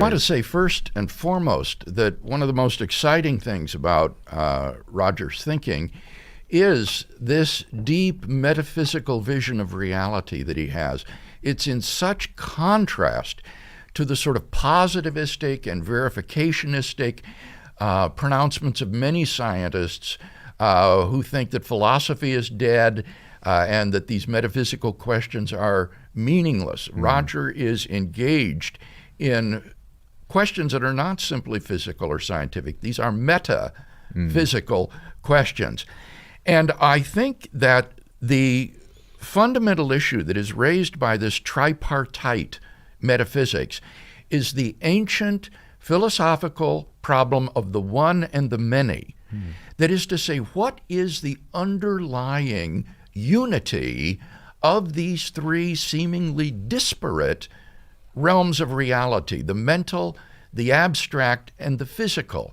I want to say first and foremost that one of the most exciting things about Roger's thinking is this deep metaphysical vision of reality that he has. It's in such contrast to the sort of positivistic and verificationistic pronouncements of many scientists who think that philosophy is dead and that these metaphysical questions are meaningless. Roger is engaged in questions that are not simply physical or scientific. These are meta-physical questions. And I think that the fundamental issue that is raised by this tripartite metaphysics is the ancient philosophical problem of the one and the many. That is to say, what is the underlying unity of these three seemingly disparate realms of reality, the mental, the abstract, and the physical?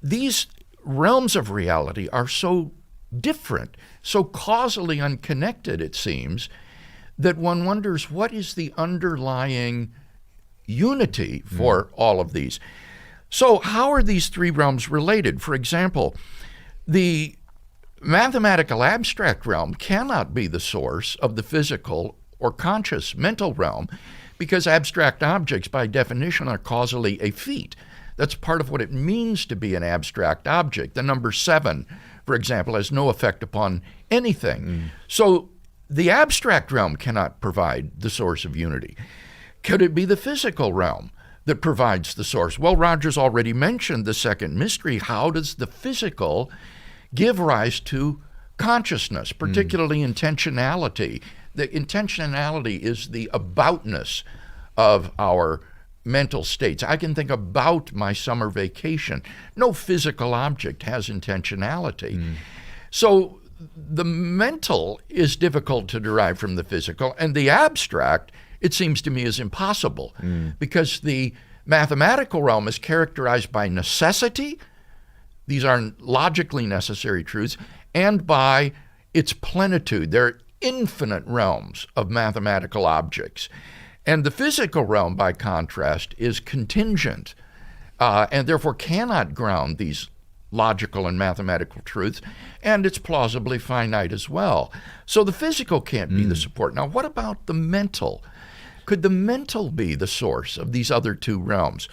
These realms of reality are so different, so causally unconnected, it seems, that one wonders what is the underlying unity for all of these. So how are these three realms related? For example, the mathematical abstract realm cannot be the source of the physical or conscious mental realm because abstract objects by definition are causally effete. That's part of what it means to be an abstract object. The number 7, for example, has no effect upon anything. So the abstract realm cannot provide the source of unity. Could it be the physical realm that provides the source? Well, Roger's already mentioned the second mystery. How does the physical give rise to consciousness, particularly intentionality? The intentionality is the aboutness of our mental states. I can think about my summer vacation. No physical object has intentionality. So the mental is difficult to derive from the physical, and the abstract, it seems to me, is impossible because the mathematical realm is characterized by necessity. These are logically necessary truths, and by its plenitude. There are infinite realms of mathematical objects. And the physical realm, by contrast, is contingent and therefore cannot ground these logical and mathematical truths, and it's plausibly finite as well. So the physical can't be the support. Now, what about the mental? Could the mental be the source of these other two realms?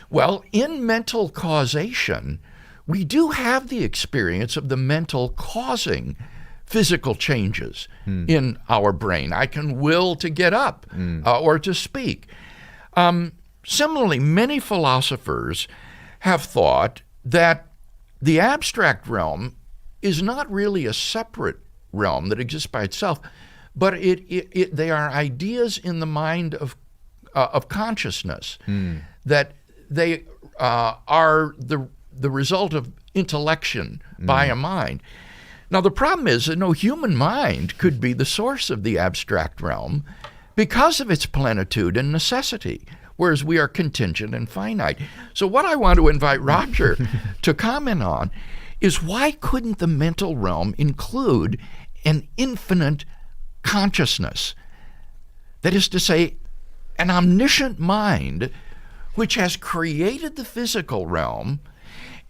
Well, in mental causation, we do have the experience of the mental causing physical changes in our brain. I can will to get up or to speak. Similarly, many philosophers have thought that the abstract realm is not really a separate realm that exists by itself, but they are ideas in the mind of consciousness, that they are the result of intellection by a mind. Now, the problem is that no human mind could be the source of the abstract realm because of its plenitude and necessity, whereas we are contingent and finite. So what I want to invite Roger to comment on is why couldn't the mental realm include an infinite consciousness? That is to say, an omniscient mind which has created the physical realm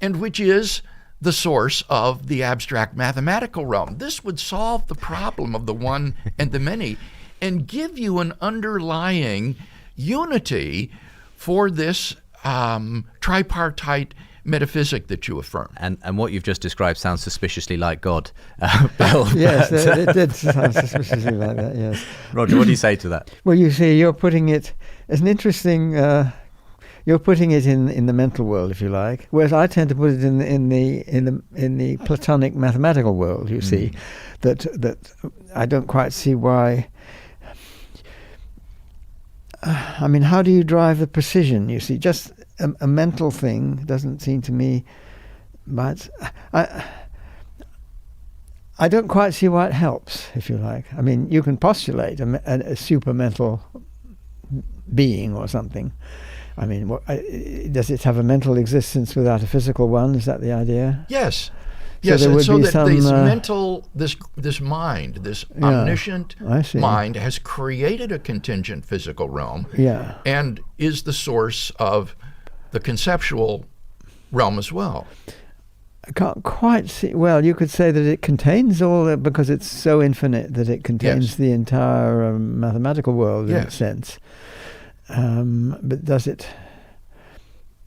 and which is the source of the abstract mathematical realm. This would solve the problem of the one and the many and give you an underlying unity for this tripartite metaphysic that you affirm. And what you've just described sounds suspiciously like God, Bill. Yes, it did sound suspiciously like that, yes. Roger, what do you say to that? Well, you see, you're putting it as an interesting... you're putting it in the mental world, if you like, whereas I tend to put it in the Platonic mathematical world. You see, that I don't quite see why. I mean, how do you drive the precision? You see, just a mental thing doesn't seem to me. But I don't quite see why it helps, if you like. I mean, you can postulate a super mental being or something. I mean, does it have a mental existence without a physical one? Is that the idea? Yes. Yes, there and would so be that some, this mind, this Yeah, omniscient I see. mind has created a contingent physical realm yeah. and is the source of the conceptual realm as well. I can't quite see. Well, you could say that it contains all that because it's so infinite that it contains Yes. the entire mathematical world in a Yes. sense. But does it?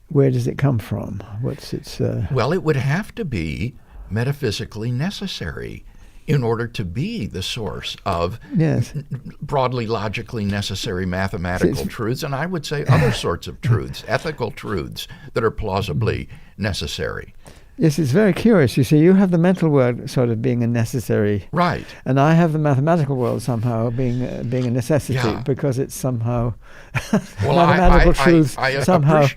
Where does it come from? What's its? Well, it would have to be metaphysically necessary in order to be the source of Yes. broadly logically necessary mathematical truths, and I would say other sorts of truths, ethical truths that are plausibly necessary. Yes, it's very curious. You see, you have the mental world sort of being a necessary, Right. and I have the mathematical world somehow being a necessity Yeah. because it's somehow Well, mathematical truths I somehow.